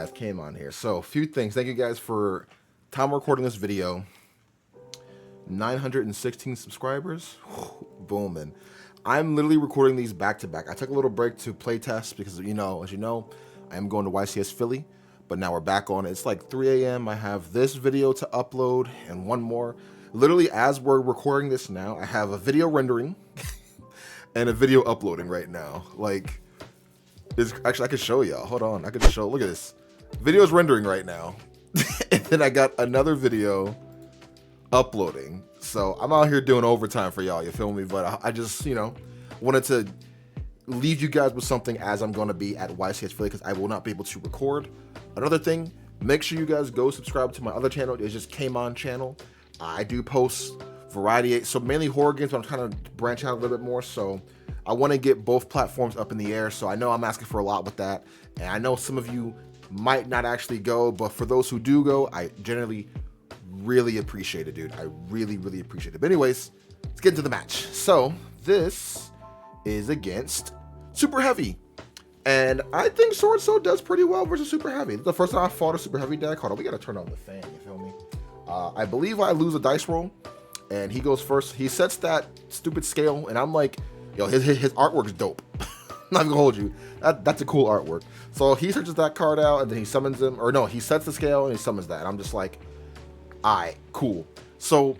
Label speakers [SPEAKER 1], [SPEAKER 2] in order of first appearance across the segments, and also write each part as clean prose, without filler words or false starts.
[SPEAKER 1] guys, Kamon here. So, a few things. Thank you guys for time recording this video. 916 subscribers. Booming. I'm literally recording these back to back. I took a little break to play test because, as you know, I am going to YCS Philly. But now we're back on it. It's like 3 a.m. I have this video to upload and one more. Literally, as we're recording this now, I have a video rendering and a video uploading right now. Like, actually, I could show y'all. Hold on. I could show. Look at this. Video's rendering right now. And then I got another video uploading. So I'm out here doing overtime for y'all. You feel me? But I just, wanted to leave you guys with something as I'm going to be at YCS Philly because I will not be able to record. Another thing, make sure you guys go subscribe to my other channel. It's just Kamon channel. I do post variety, so mainly horror games, but I'm trying to branch out a little bit more. So I want to get both platforms up in the air. So I know I'm asking for a lot with that. And I know some of you might not actually go, but for those who do go, I generally really appreciate it, dude. I really, really appreciate it. But anyways, let's get into the match. So this is against Superheavy. And I think Swordsoul does pretty well versus Superheavy. The first time I fought a Superheavy deck, hold on, we gotta turn on the fan, you feel me? I believe I lose a dice roll, and he goes first. He sets that stupid scale, and I'm like, yo, his artwork's dope. I'm not gonna hold you. That's a cool artwork. So he searches that card out, and then he summons him, or no, he sets the scale, and he summons that. And I'm just like, alright, cool. So,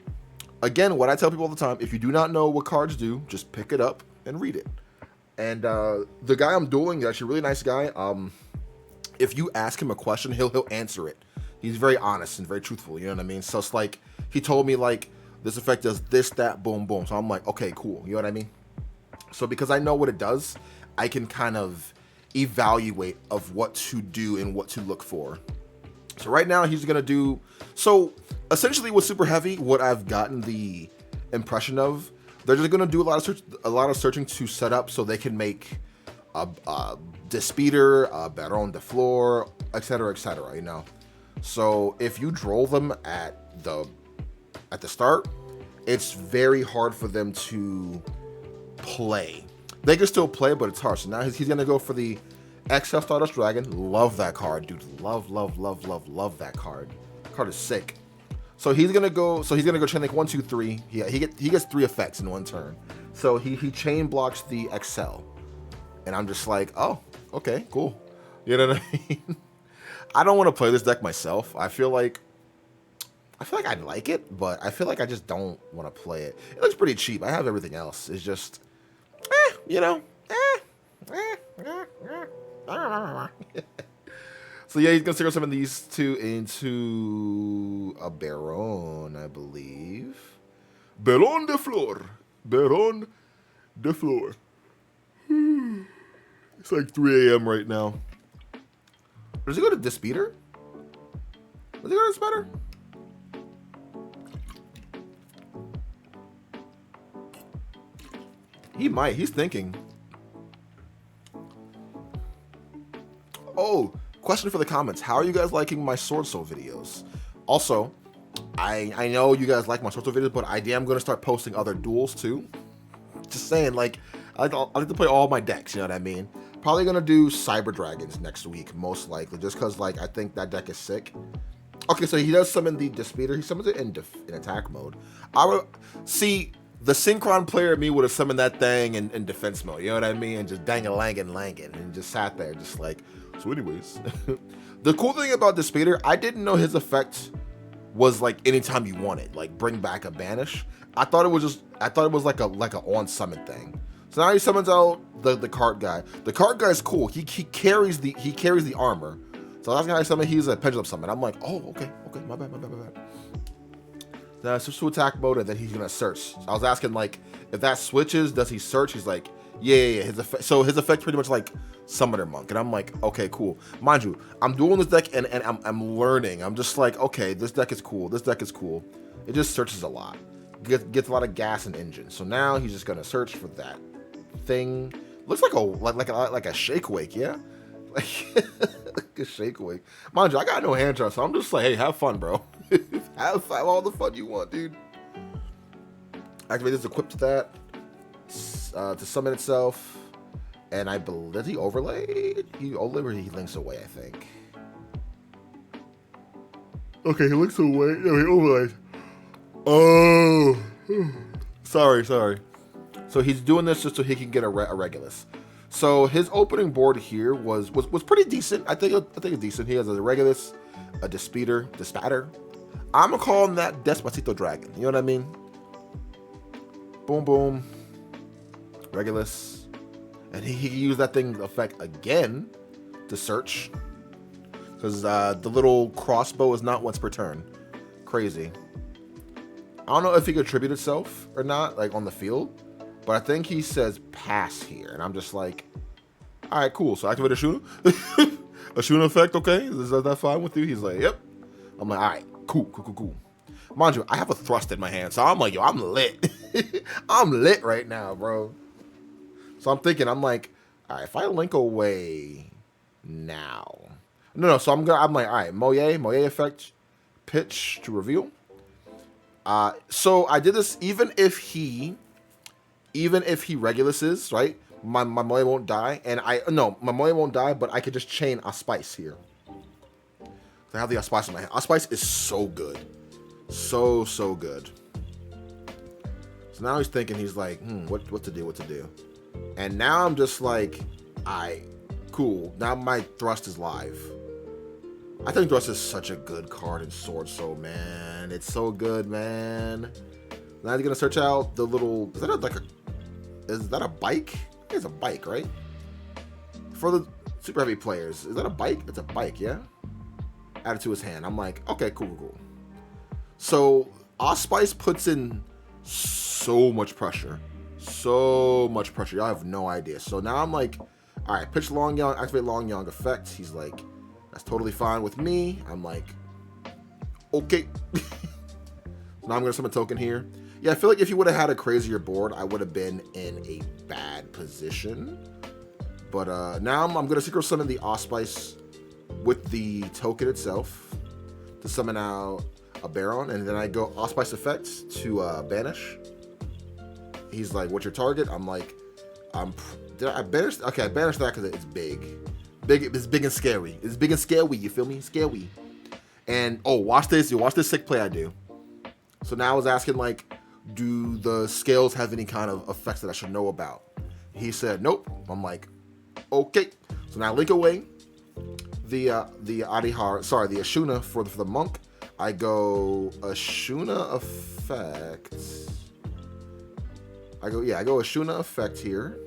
[SPEAKER 1] again, what I tell people all the time, if you do not know what cards do, just pick it up and read it. And the guy I'm dueling is actually a really nice guy. If you ask him a question, he'll answer it. He's very honest and very truthful, you know what I mean? So it's like, he told me, like, this effect does this, that, boom, boom. So I'm like, okay, cool, you know what I mean? So because I know what it does, I can kind of evaluate of what to do and what to look for. So right now, he's going to do... So, essentially with Superheavy, what I've gotten the impression of, they're just going to do a lot of searching to set up so they can make a Despeeder, a Baron de Fleur, etc., you know. So if you droll them at the start, it's very hard for them to play. They can still play, but it's hard. So now he's going to go for the XL Stardust Dragon. Love that card, dude. Love that card. Card is sick. So he's gonna go chain link 1, 2, 3. Yeah, he gets 3 effects in one turn. So he chain blocks the XL, and I'm just like, oh, okay, cool. You know what I mean? I don't want to play this deck myself. I feel like I'd like it, but I feel like I just don't want to play it. It looks pretty cheap. I have everything else. It's just, So yeah, he's gonna stick some of these two into a Baron, I believe. Baron de Fleur. It's like 3 a.m. right now. Does he go to Despeeder? Does he go to Despeeder? He might. He's thinking. Oh, question for the comments. How are you guys liking my Swordsoul videos? Also, I know you guys like my Swordsoul videos, but I am going to start posting other duels too. Just saying, like, I like to play all my decks, you know what I mean? Probably going to do Cyber Dragons next week, most likely, just because, like, I think that deck is sick. Okay, so he does summon the Despeeder. He summons it in attack mode. I would see the Synchron player of me would have summoned that thing in defense mode, you know what I mean? And just dang-a-lang-and and just sat there, just like. So anyways, the cool thing about Despeeder, I didn't know his effect was like anytime you want it, like bring back a banish. I thought it was like a on summon thing. So now he summons out the card guy. The card guy is cool. He carries the armor. So that's how I summon. He's a pendulum summon. I'm like, oh, okay, my bad. Then I switch to attack mode, and then he's gonna search. So I was asking, like, if that switches, does he search? He's like, yeah. His effect pretty much like Summoner Monk, and I'm like, okay, cool. Mind you, I'm doing this deck, and I'm learning. I'm just like, okay, this deck is cool. It just searches a lot, gets a lot of gas and engine. So now he's just gonna search for that thing. Looks like a shake wake, yeah, like a shake wake. Mind you, I got no hand trust, so I'm just like, hey, have fun, bro. Have all the fun you want, dude. Activate this, equipped to that to summon itself. And I believe, does he overlay? He overlay or he links away, I think. Okay, he looks away. No, he overlays. Oh. Sorry. So he's doing this just so he can get a Regulus. So his opening board here was pretty decent. I think it's decent. He has a Regulus, a Despatter. I'm gonna call him that Despacito Dragon. You know what I mean? Boom, boom. Regulus. And he used that thing effect again to search. Because the little crossbow is not once per turn. Crazy. I don't know if he could attribute itself or not, like on the field. But I think he says pass here. And I'm just like, all right, cool. So activate Ashuna. Ashuna effect, okay. Is that fine with you? He's like, yep. I'm like, all right, cool. Mind you, I have a thrust in my hand. So I'm like, yo, I'm lit. I'm lit right now, bro. So I'm thinking, I'm like, all right, if I link away now. No, so I'm like, all right, Moye effect, pitch to reveal. So I did this even if he Reguluses, right? My Moye won't die, and my Moye won't die, but I could just chain a Spice here. I have the Spice in my hand. Spice is so good, so good. So now he's thinking, he's like, what to do? And now I'm just like, alright, cool. Now my thrust is live. I think thrust is such a good card in Swordsoul, man. It's so good, man. Now he's gonna search out the little. Is that a bike? I think it's a bike, right? For the super heavy players, is that a bike? It's a bike, yeah. Add it to his hand. I'm like, okay, cool. So Osspice puts in so much pressure. Y'all have no idea. So now I'm like, all right, pitch Long Young, activate Long Young effect. He's like, that's totally fine with me. I'm like, okay. So now I'm gonna summon a token here. Yeah, I feel like if you would have had a crazier board, I would have been in a bad position. But now I'm gonna Synchro Summon the Osspice with the token itself to summon out a Baron, and then I go Osspice effects to banish. He's like, what's your target? I'm like, did I banish? Okay, I banished that because it's big. It's big and scary. It's big and scary, you feel me? Scary. And, oh, watch this sick play I do. So now I was asking, like, do the scales have any kind of effects that I should know about? He said, nope. I'm like, okay. So now I link away the Ashuna for the monk. I go Ashuna effect. I go Ashuna effect here.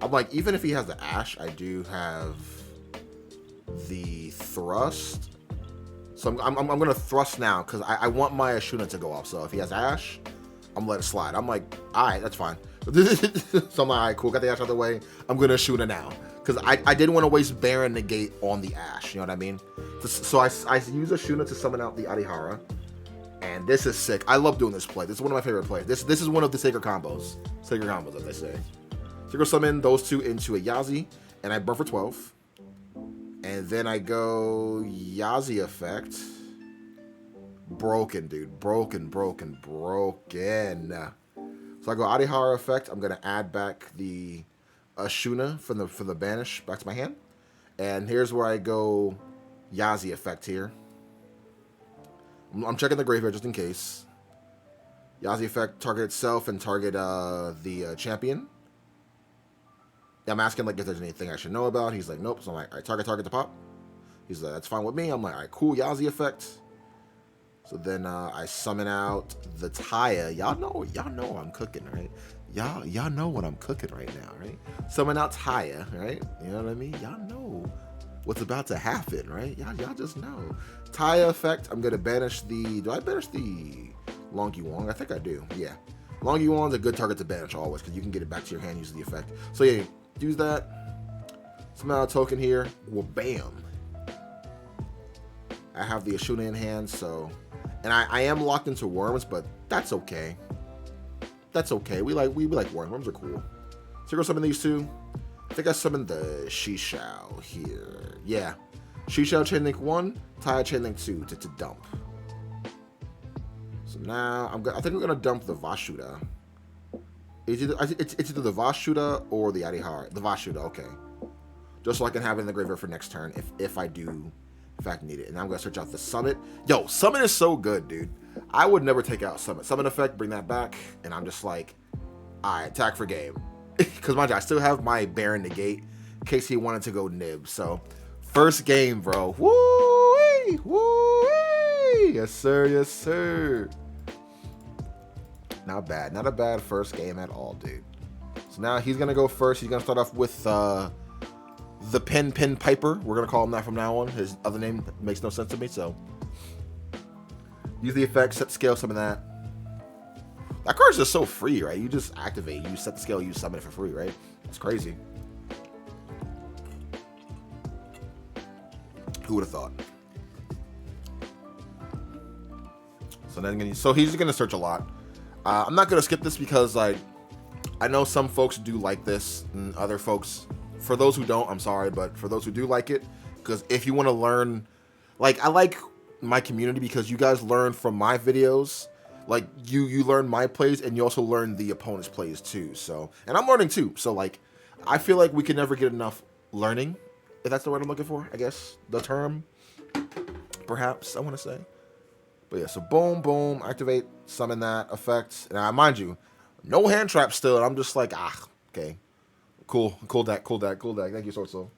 [SPEAKER 1] I'm like, even if he has the Ash, I do have the thrust. So I'm gonna thrust now because I want my Ashuna to go off. So if he has Ash, I'm gonna let it slide. I'm like, all right, that's fine. So I'm like, all right, cool, got the Ash out of the way. I'm gonna Ashuna now because I didn't want to waste Baron Negate on the Ash. You know what I mean? So I use Ashuna to summon out the Adihara. And this is sick. I love doing this play. This is one of my favorite plays. This is one of the sacred combos. Sacred combos, as they say. Synchro Summon those two into a Yazi, and I burn for 12. And then I go Yazi effect. Broken, dude. Broken. So I go Adihara effect. I'm gonna add back the Ashuna for the banish back to my hand. And here's where I go Yazi effect here. I'm checking the graveyard just in case. Yazi effect, target itself and target the champion. I'm asking like if there's anything I should know about. He's like, nope. So I'm like, all right, target to pop. He's like, that's fine with me. I'm like, all right, cool, Yazi effect. So then I summon out the Taya. Y'all know I'm cooking, right? Y'all know what I'm cooking right now, right? Summon out Taya, right? You know what I mean? Y'all know what's about to happen, right? Y'all just know. Taya effect, I'm gonna banish do I banish the Long Yuan? I think I do, yeah. Long Yuan's a good target to banish always, because you can get it back to your hand using the effect. So yeah, use that. Summon out a token here. Well, bam. I have the Ashuna in hand, so... And I am locked into worms, but that's okay. That's okay. We like worms. Worms are cool. So go summon these two. I think I summoned the Shishao here. Yeah. Shishao Chain Link 1, Taya Chain Link 2 to dump. So now I think I'm gonna dump the Vashuda. It's either the Vashuda or the Adihara. The Vashuda, okay. Just so I can have it in the graveyard for next turn if I do In fact, need it. And I'm going to search out the Summit. Yo, Summit is so good, dude. I would never take out Summit. Summit effect, bring that back. And I'm just like, all right, attack for game. Because, mind you, I still have my Baron negate in case he wanted to go nib. So, first game, bro. Woo-wee! Woo-wee! Yes, sir. Yes, sir. Not bad. Not a bad first game at all, dude. So now he's going to go first. He's going to start off with the Pin Piper. We're going to call him that from now on. His other name makes no sense to me, so. Use the effect, set the scale, summon that. That card's just so free, right? You just activate, you set the scale, you summon it for free, right? It's crazy. Who would have thought? So he's gonna search a lot. I'm not gonna skip this because like I know some folks do like this, and other folks, for those who don't, I'm sorry, but for those who do like it, because if you want to learn, like I like my community because you guys learn from my videos. Like you learn my plays and you also learn the opponent's plays too. So, and I'm learning too. So like, I feel like we can never get enough learning, if that's the word I'm looking for, I guess the term, perhaps I want to say. But yeah, so boom, boom, activate, summon that effect. And mind you, no hand trap still. And I'm just like, okay, cool deck. Thank you, Swordsoul.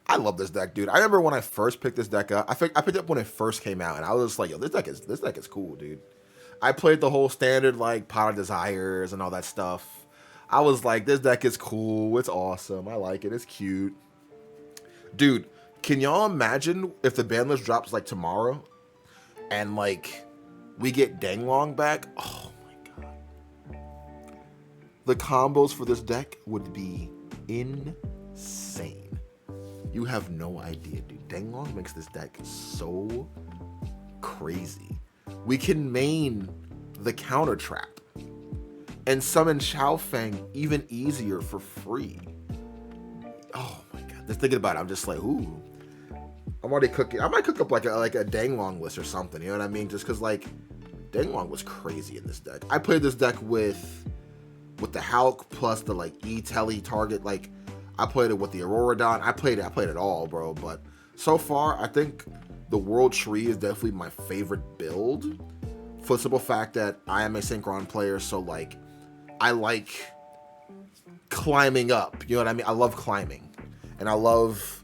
[SPEAKER 1] I love this deck, dude. I remember when I first picked this deck up. I picked it up when it first came out, and I was like, yo, this deck is cool, dude. I played the whole standard like Pot of Desires and all that stuff. I was like, this deck is cool. It's awesome. I like it. It's cute. Dude, can y'all imagine if the ban list drops like tomorrow and like we get Danglong back? Oh my god. The combos for this deck would be insane. You have no idea, dude. Danglong makes this deck so crazy. We can main the counter trap and summon Xiaofeng even easier for free. Oh my god. Just thinking about it, I'm just like, ooh. I'm already cooking. I might cook up like a Danglong list or something, you know what I mean? Just because like Danglong was crazy in this deck. I played this deck with the Hulk plus the like E-Telly target, like I played it with the Auroradon. I played it all, bro. But so far, I think the World Tree is definitely my favorite build. For the simple fact that I am a Synchron player, so like I like climbing up. You know what I mean? I love climbing, and I love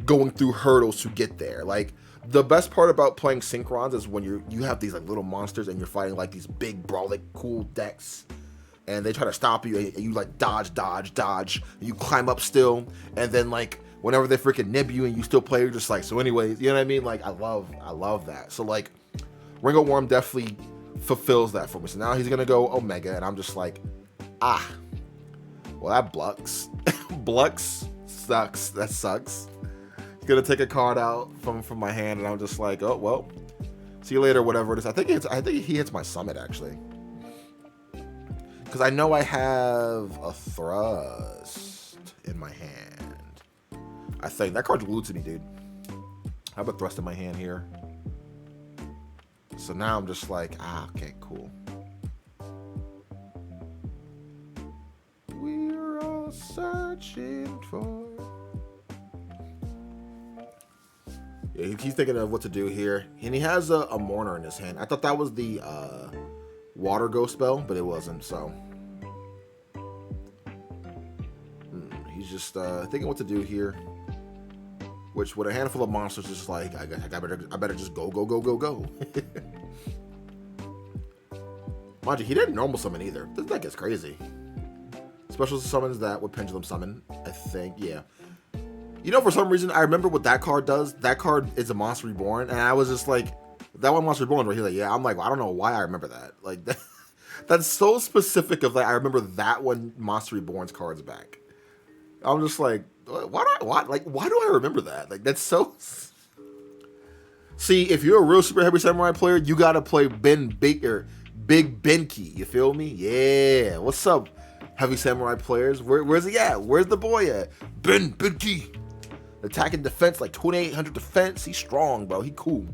[SPEAKER 1] going through hurdles to get there. Like the best part about playing Synchrons is when you have these like little monsters and you're fighting like these big brawling cool decks. And they try to stop you, and you like dodge, and you climb up still, and then like whenever they freaking nib you and you still play, you're just like, so anyways, you know what I mean? Like I love that. So like Ring of Worm definitely fulfills that for me. So now he's gonna go Omega, and I'm just like, well that Blux. Blux sucks. That sucks. He's gonna take a card out from my hand, and I'm just like, oh well. See you later, whatever it is. I think he hits my Summit actually. Because I know I have a Thrust in my hand. I think that card's glued to me, dude. I have a Thrust in my hand here. So now I'm just like, okay, cool. We're all searching for. Yeah, he's thinking of what to do here. And he has a Mourner in his hand. I thought that was the Water Ghost spell, but it wasn't, so. He's just thinking what to do here. Which, with a handful of monsters, just like, I better just go. Mind you, he didn't normal summon either. This deck is crazy. Special summons that with Pendulum Summon, I think, yeah. You know, for some reason, I remember what that card does. That card is a Monster Reborn, and I was just like, that one Monster Reborn, where he's like, yeah, I'm like, well, I don't know why I remember that. Like, that's so specific of like, I remember that one Monster Reborn's cards back. I'm just like, why do I remember that? Like, that's so. See, if you're a real Super Heavy Samurai player, you gotta play Big Benki. You feel me? Yeah. What's up, Heavy Samurai players? Where's he at? Where's the boy at? Benki. Attack and defense, like 2,800 defense. He's strong, bro. He cool.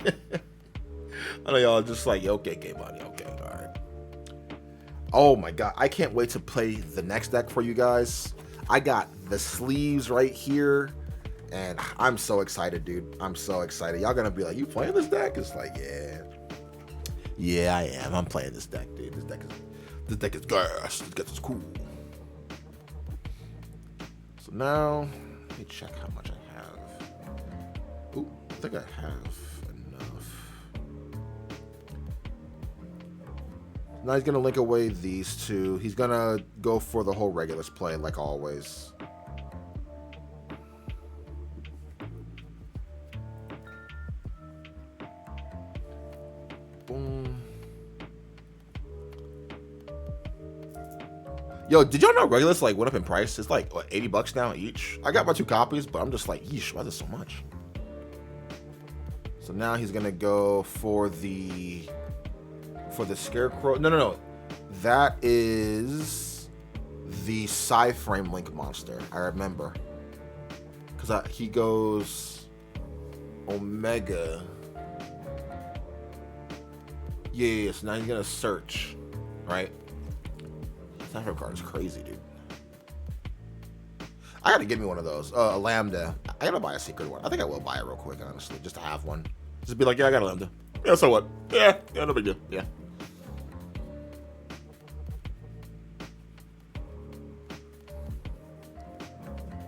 [SPEAKER 1] I know y'all just like, okay, game buddy. Okay, all right. Oh my god, I can't wait to play the next deck for you guys. I got the sleeves right here, And I'm so excited, dude. I'm so excited. Y'all gonna be like, you playing this deck? It's like, yeah. Yeah, I am. I'm playing this deck, dude. This deck is gas. This deck is cool. So now, let me check how much I have. Ooh, I think I have enough. Now he's gonna link away these two. He's gonna go for the whole Regulus play, like always. Boom. Yo, did y'all know Regulus like went up in price? It's like what, $80 now each. I got my 2 copies, but I'm just like, yeesh, why is this so much? So now he's gonna go for the Scarecrow. No. That is the Psy-Frame Link monster. I remember. Because he goes Omega. Yeah, so now he's gonna search. Right? That card is crazy, dude. I gotta get me one of those. A Lambda. I gotta buy a secret one. I think I will buy it real quick, honestly, just to have one. Just be like, yeah, I got a Lambda. Yeah, so what? Yeah, no big deal. Yeah.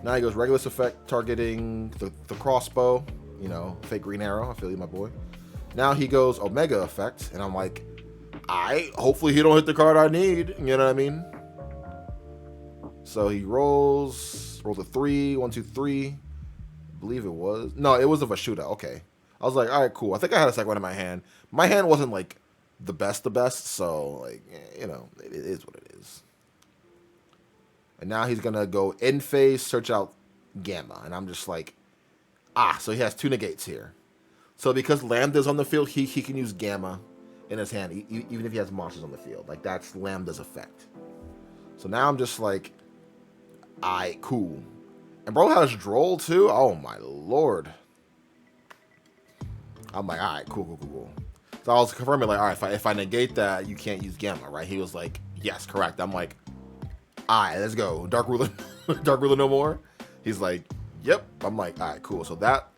[SPEAKER 1] Now he goes Regulus effect, targeting the crossbow. You know, fake green arrow. I feel you, my boy. Now he goes Omega effect, and I'm like, hopefully he don't hit the card I need. You know what I mean? So he rolls a 3, 1, 2, 3. I believe it was. No, it was a Vashuda. Okay. I was like, all right, cool. I think I had a second one in my hand. My hand wasn't like the best, so like, you know, it is what it is. And now he's gonna go in phase, search out Gamma, and I'm just like, so he has 2 negates here. So because Lambda's on the field, he can use Gamma in his hand, even if he has monsters on the field. Like that's Lambda's effect. So now I'm just like, cool. And bro has Droll too. Oh my lord. I'm like, all right, cool. So I was confirming, like, all right, if I negate that, you can't use Gamma, right? He was like, yes, correct. I'm like, all right, let's go. Dark Ruler, Dark Ruler no more. He's like, yep. I'm like, all right, cool. So that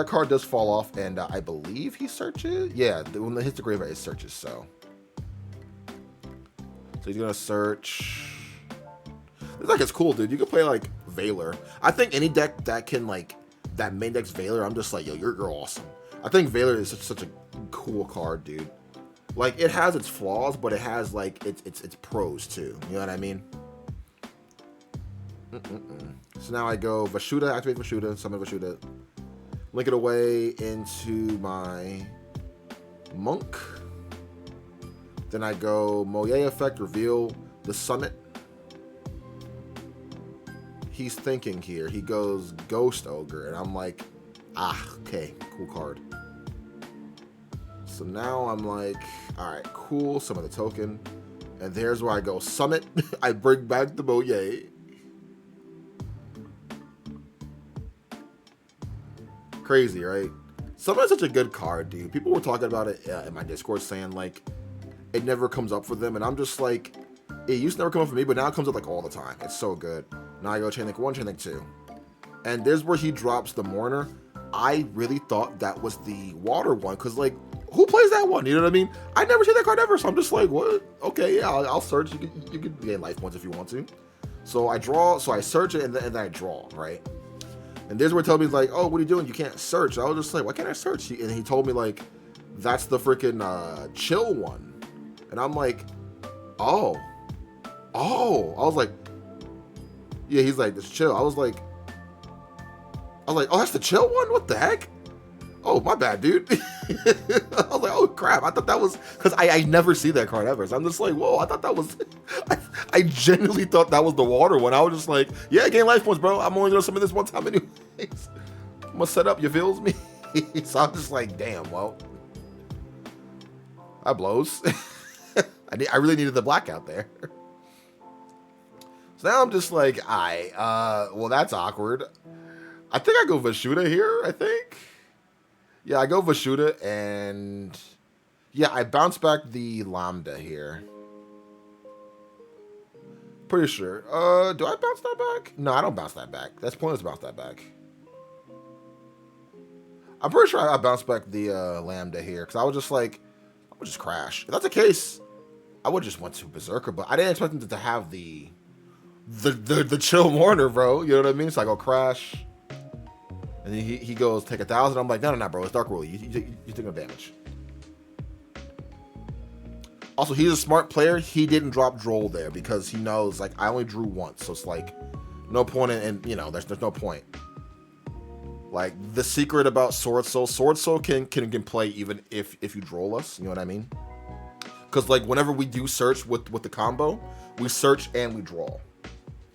[SPEAKER 1] card does fall off, and I believe he searches. Yeah, when it hits the graveyard, it searches. So he's gonna search. This deck is cool, dude. You can play like Valor. I think any deck that can like that main deck's Valor, I'm just like, yo, you're awesome. I think Valor is such a cool card, dude. Like it has its flaws, but it has like its pros too. You know what I mean? So now I go Vashuda, activate Vashuda, summon Vashuda, link it away into my Monk. Then I go Moye effect, reveal the summit. He's thinking here. He goes Ghost Ogre, and I'm like, okay, cool card. So now I'm like, all right, cool, summon the token. And there's where I go Summit. I bring back the Moye. Crazy, right? Summon is such a good card, dude. People were talking about it in my Discord saying, like, it never comes up for them. And I'm just like, it used to never come up for me, but now it comes up, like, all the time. It's so good. Now I go Chain Link 1, Chain Link 2. And there's where he drops the Mourner. I really thought that was the water one, because, like, who plays that one? You know what I mean? I never seen that card ever, so I'm just like, what? Okay, yeah, I'll search. You can gain life points if you want to. So I draw, so I search it, and then I draw, right? And there's where he told me, like, oh, what are you doing? You can't search. I was just like, why can't I search? And he told me, like, that's the freaking chill one. And I'm like, oh. I was like, yeah, he's like, this chill. I was like, oh, that's the chill one? What the heck? Oh, my bad, dude. I was like, oh, crap. I thought that was, because I never see that card ever. So I'm just like, whoa, I thought that was, I genuinely thought that was the water one. I was just like, yeah, gain life points, bro. I'm only going to summon this one time anyways. I'm going to set up, you feels me? So I'm just like, damn, well, that blows. I really needed the blackout there. So now I'm just like, well, that's awkward. I think I go Vashuda here, I think. Yeah, I go Vashuda, and yeah, I bounce back the Lambda here. Pretty sure. Do I bounce that back? No, I don't bounce that back. That's pointless to bounce that back. I'm pretty sure I bounced back the Lambda here because I was just like, I would just crash. If that's the case, I would just went to Berserker, but I didn't expect him to have the chill Mourner, bro. You know what I mean? So I go crash, and he goes take 1,000. I'm like, no, bro, it's Dark Rule. You took no damage. Also, he's a smart player. He didn't drop Droll there because he knows like I only drew once, so it's like no point in you know there's no point. Like the secret about Sword Soul can play even if you Droll us. You know what I mean? Because like whenever we do search with the combo, we search and we draw.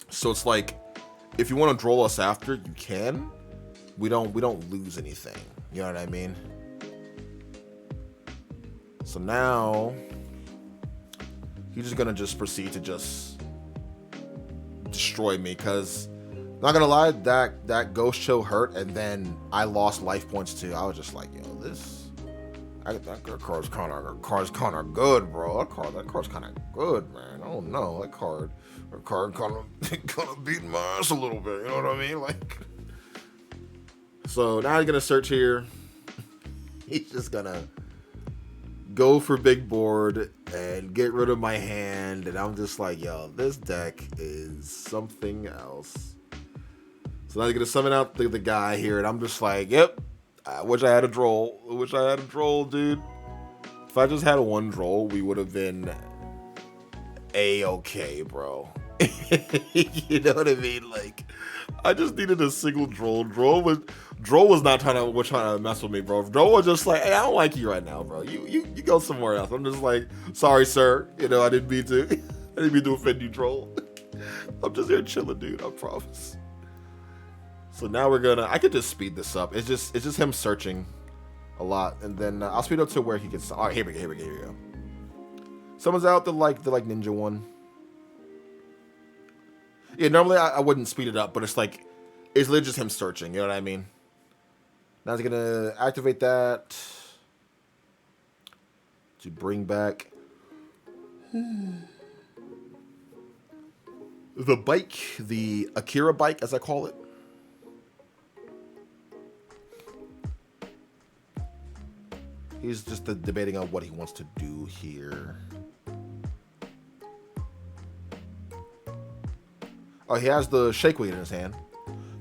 [SPEAKER 1] So it's like if you want to Droll us after, you can. We don't lose anything. You know what I mean? So now he's just gonna proceed to just destroy me because not gonna lie, that Ghost Chill hurt, and then I lost life points too. I was just like, yo, that card's kind of good, bro. That card's kind of good, man. Oh no, that card kind of beat my ass a little bit. You know what I mean? Like, so now he's gonna search here. He's just gonna go for big board and get rid of my hand, and I'm just like, yo, this deck is something else. So now he's gonna summon out the guy here, and I'm just like, yep. I wish I had a Droll. Dude. If I just had one Droll, we would have been A-okay, bro. You know what I mean? Like, I just needed a single Droll. Droll was not trying to mess with me, bro. Droll was just like, hey, I don't like you right now, bro. You go somewhere else. I'm just like, sorry, sir. You know, I didn't mean to offend you, Droll. I'm just here chilling, dude. I promise. So now I could just speed this up. It's just him searching a lot, and then I'll speed up to where he gets. All right, here we go. Someone's out the ninja one. Yeah, normally I wouldn't speed it up, but it's literally just him searching. You know what I mean? Now he's gonna activate that to bring back the bike, the Akira bike, as I call it. He's just debating on what he wants to do here. Oh, he has the Shake Weight in his hand.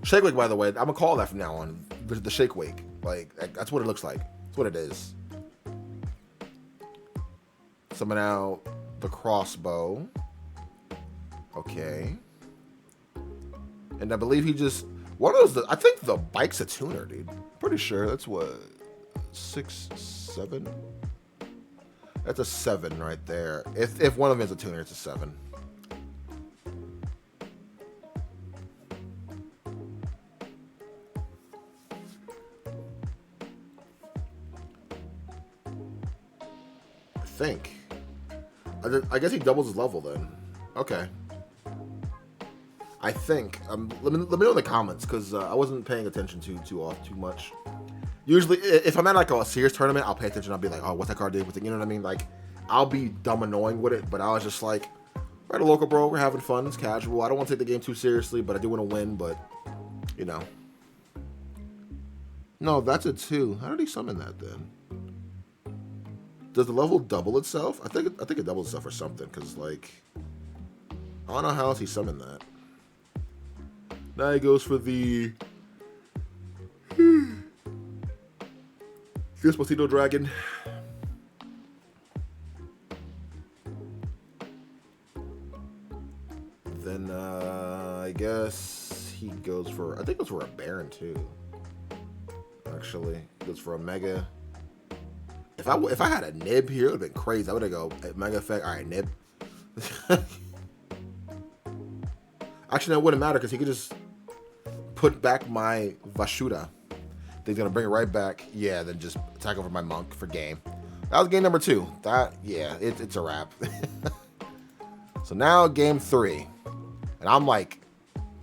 [SPEAKER 1] Shake Weight, by the way, I'm gonna call that from now on. The Shake Weight. Like, that's what it looks like. That's what it is. Summon out the crossbow. Okay. And I believe he just... One of those... I think the bike's a tuner, dude. Pretty sure. That's what... 6, 7? That's a 7 right there. If one of them is a tuner, it's a 7. I guess he doubles his level then. Okay. I think. Let me know in the comments, because I wasn't paying attention too much. Usually, if I'm at like a serious tournament, I'll pay attention. I'll be like, oh, what's that card do? You know what I mean? Like, I'll be dumb annoying with it, but I was just like, we're at a local, bro. We're having fun. It's casual. I don't want to take the game too seriously, but I do want to win, but, you know. No, that's a 2. How did he summon that then? Does the level double itself? I think it doubles itself or something, because, like, I don't know how else he summoned that. Now he goes for the Despacito Dragon. Then, I guess he goes for... I think it goes for a Baron, too. Actually. He goes for a Mega... If I had a Nib here, it would have been crazy. I would have go Mega Effect. All right, Nib. Actually, that wouldn't matter because he could just put back my Vashuda. He's gonna bring it right back. Yeah, then just attack over my Monk for game. That was game number 2. It's a wrap. So now game 3, and I'm like,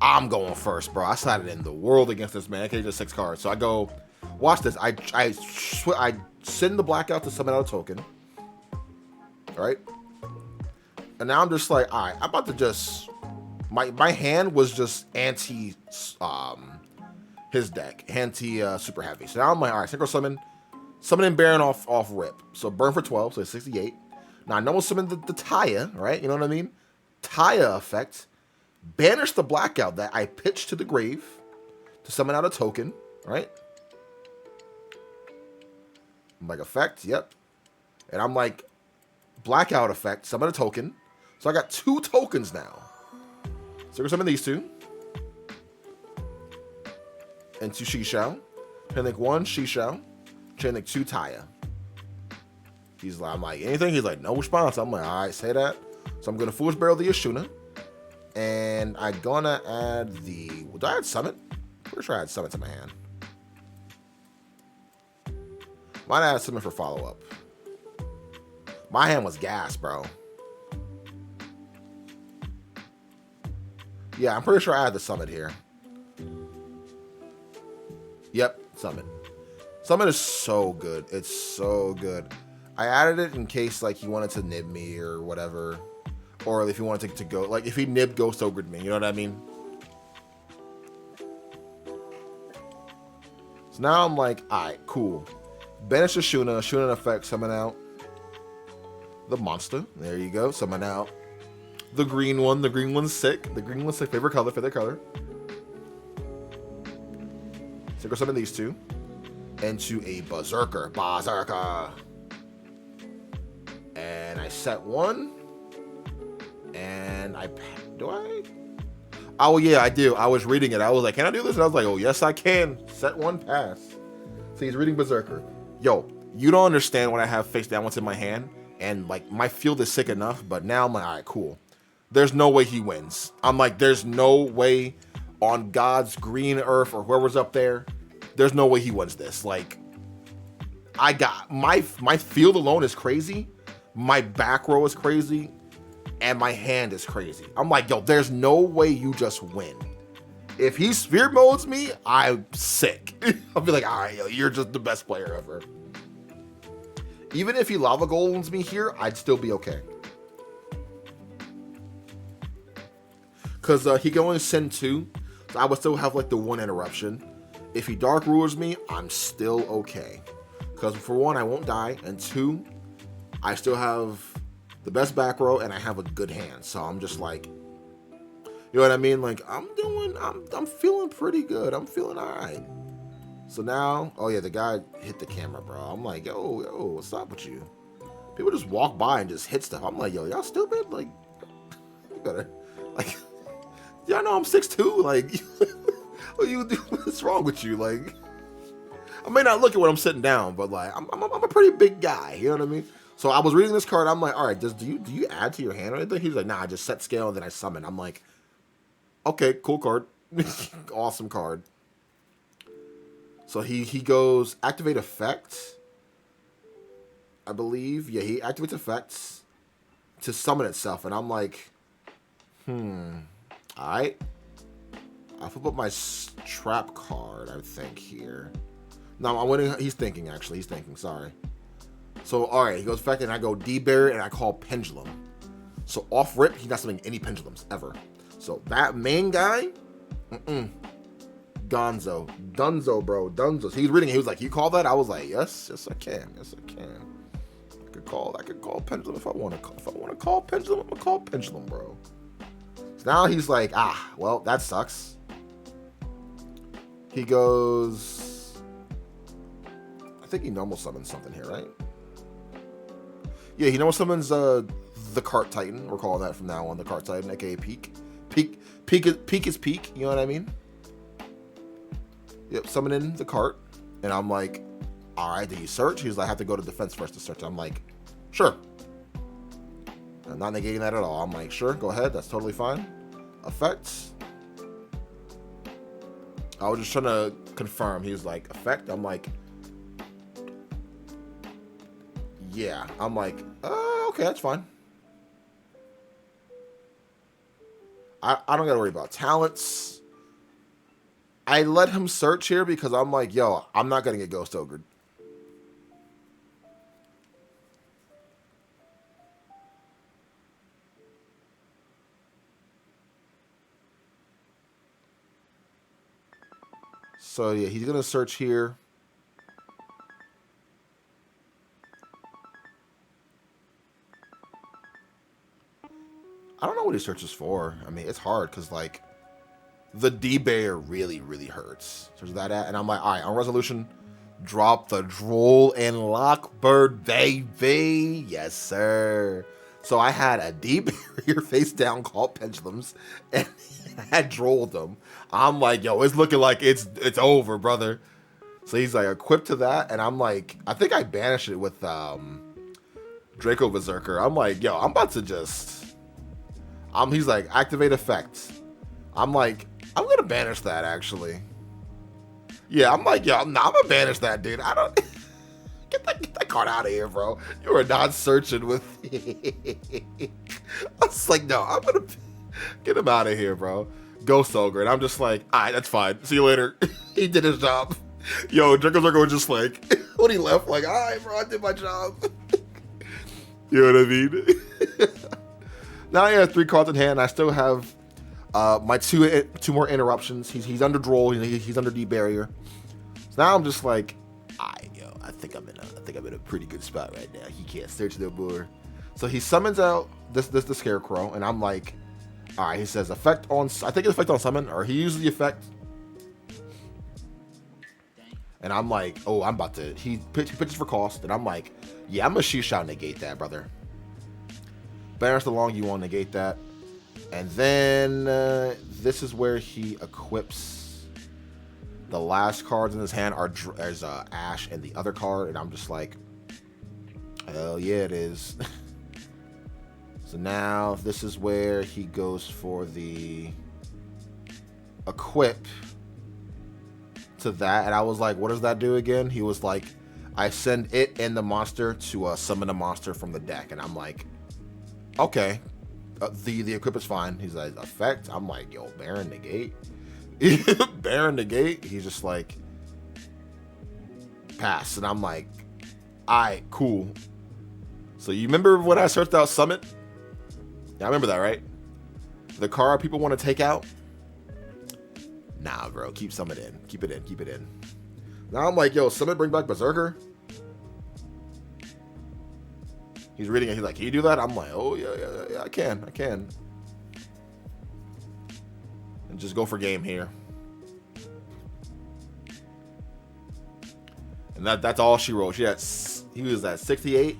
[SPEAKER 1] I'm going first, bro. I sided in the world against this man. I can't just 6 cards. So I go. Watch this. I send the blackout to summon out a token. Alright? And now I'm just like, alright, I'm about to just... My hand was just his deck, anti super heavy. So now I'm like, all right, synchro summon, summoning Baron off rip. So burn for 12, so it's 68. Now I normal summon the Taya, right? You know what I mean? Taya effect. Banish the blackout that I pitched to the grave to summon out a token, right? I'm like, effect, yep. And I'm like, blackout effect, summon a token. So I got 2 tokens now. So we're summon these 2. And 2 Shishao. Chain link 1, Shishao. Chain link 2, Taya. I'm like, anything? He's like, no response. I'm like, all right, say that. So I'm going to Foolish Barrel the Ashuna. And I'm going to add the... Did I add Summit? Pretty sure I had Summit to my hand. Might add Summit for follow-up. My hand was gas, bro. Yeah, I'm pretty sure I had the Summit here. Yep, Summit. Summit is so good. It's so good. I added it in case, like, he wanted to nib me or whatever. Or if he wanted to go, like, if he nibbed Ghost Ogred me, you know what I mean? So now I'm like, alright, cool. Banish Ashuna. Ashuna effect, summon out the monster. There you go, summon out the green one. The green one's sick. The green one's sick. Favorite color. So go summon these 2 into a Berserker. And I set 1. And oh yeah, I do. I was reading it. I was like, can I do this? And I was like, oh yes I can. Set 1 pass. So he's reading Berserker. Yo, you don't understand what I have face down what's in my hand. And like my field is sick enough, but now I'm like, all right, cool. There's no way he wins. I'm like, there's no way on God's green earth or whoever's up there. There's no way he wins this. Like, I got my field alone is crazy. My back row is crazy. And my hand is crazy. I'm like, yo, there's no way you just win. If he sphere modes me, I'm sick. I'll be like, all right, yo, you're just the best player ever. Even if he lava golems me here, I'd still be okay. Because he can only send 2. So I would still have like the 1 interruption. If he dark rulers me, I'm still okay. Because for 1, I won't die. And 2, I still have the best back row and I have a good hand. So I'm just like, you know what I mean? Like I'm feeling pretty good. I'm feeling all right. So now, oh yeah, the guy hit the camera, bro. I'm like, yo, what's up with you? People just walk by and just hit stuff. I'm like, yo, y'all stupid? Like, you gotta, like, y'all know I'm 6'2". Like, what you do? What's wrong with you? Like, I may not look at when I'm sitting down, but like, I'm a pretty big guy. You know what I mean? So I was reading this card. I'm like, all right, do you add to your hand or anything? He's like, nah, I just set scale and then I summon. I'm like, okay, cool card, awesome card. So he goes activate effect, I believe. Yeah, he activates effects to summon itself, and I'm like, all right. I'll flip up my trap card, I think, here. No, I'm winning. He's thinking, actually. He's thinking, sorry. So, all right, he goes effect, and I go D-Barrier, and I call Pendulum. So, off rip, he's not summoning any Pendulums, ever. So, that main guy, Gonzo. Dunzo, bro. Dunzo. So, he was reading it. He was like, you call that? I was like, yes, I can. Yes, I can. I could call Pendulum if I want to. If I want to call Pendulum, I'm going to call Pendulum, bro. So, now he's like, well, that sucks. He goes, I think he normal summons something here, right? Yeah, he normal summons the Cart Titan. We're calling that from now on the Cart Titan, aka Peak. Peak is peak, you know what I mean? Yep, summoning the cart. And I'm like, all right, do you search? He's like, I have to go to defense first to search. I'm like, sure. I'm not negating that at all. I'm like, sure, go ahead. That's totally fine. Effects. I was just trying to confirm. He was like, effect? I'm like, yeah. I'm like, okay, that's fine. I don't got to worry about talents. I let him search here because I'm like, yo, I'm not going to get Ghost Ogred. So yeah, he's gonna search here. I don't know what he searches for. I mean, it's hard because like the D barrier really, really hurts. So there's that at, and I'm like, all right, on resolution, drop the droll and lockbird, baby. Yes, sir. So I had a D barrier face down called pendulums, and I had drolled them. I'm like, yo, it's looking like it's over, brother. So he's like equipped to that, and I'm like, I think I banished it with Draco Berserker. I'm like, yo, I'm about to just. He's like, activate effect. I'm like, I'm gonna banish that actually. Yeah, I'm like, yo, I'm gonna banish that, dude. I don't get that card out of here, bro. You are not searching with. I was like, no, I'm gonna get him out of here, bro. Ghost Ogre, and I'm just like, all right, that's fine. See you later. He did his job. Yo, Draco Berserker was just like, when he left, like, all right, bro, I did my job. You know what I mean? Now I have 3 cards in hand. I still have my two more interruptions. He's under droll. He's under D barrier. So now I'm just like, yo, I think I'm in a pretty good spot right now. He can't search no more. So he summons out the Scarecrow, and I'm like, all right. He says effect on. I think it's effect on summon, or he uses the effect. And I'm like, oh, I'm about to. He pitches for cost, and I'm like, yeah, I'm gonna shoot shot negate that, brother. Banish the long, you want to negate that. And then this is where he equips the last cards in his hand are as Ash and the other card, and I'm just like, hell yeah, it is. So now this is where he goes for the equip to that, and I was like, what does that do again? He was like, I send it and the monster to summon a monster from the deck, and I'm like, okay, the equip is fine. He's like, effect. I'm like, yo, Baron negate. Baron negate. He's just like, pass. And I'm like, all right, cool. So you remember when I searched out Summit? Yeah, I remember that, right? The card people want to take out? Nah, bro, keep Summit in. Keep it in. Keep it in. Now I'm like, yo, Summit bring back Berserker? He's reading it. He's like, can you do that? I'm like, oh, yeah, I can. And just go for game here. And that's all she wrote. He was at 68.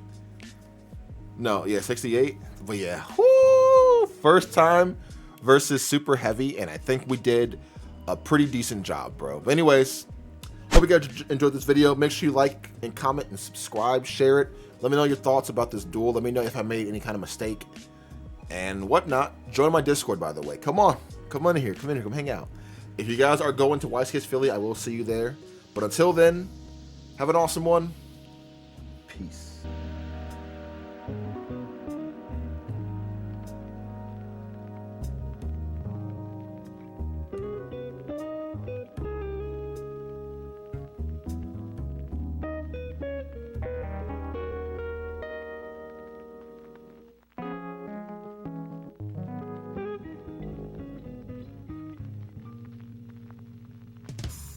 [SPEAKER 1] No, yeah, 68. But yeah, whoo, first time versus Superheavy, and I think we did a pretty decent job, bro. But anyways, hope you guys enjoyed this video. Make sure you like and comment and subscribe, share it. Let me know your thoughts about this duel. Let me know if I made any kind of mistake and whatnot. Join my Discord, by the way. Come on in here. Come hang out. If you guys are going to YCS Philly, I will see you there. But until then, have an awesome one. Peace.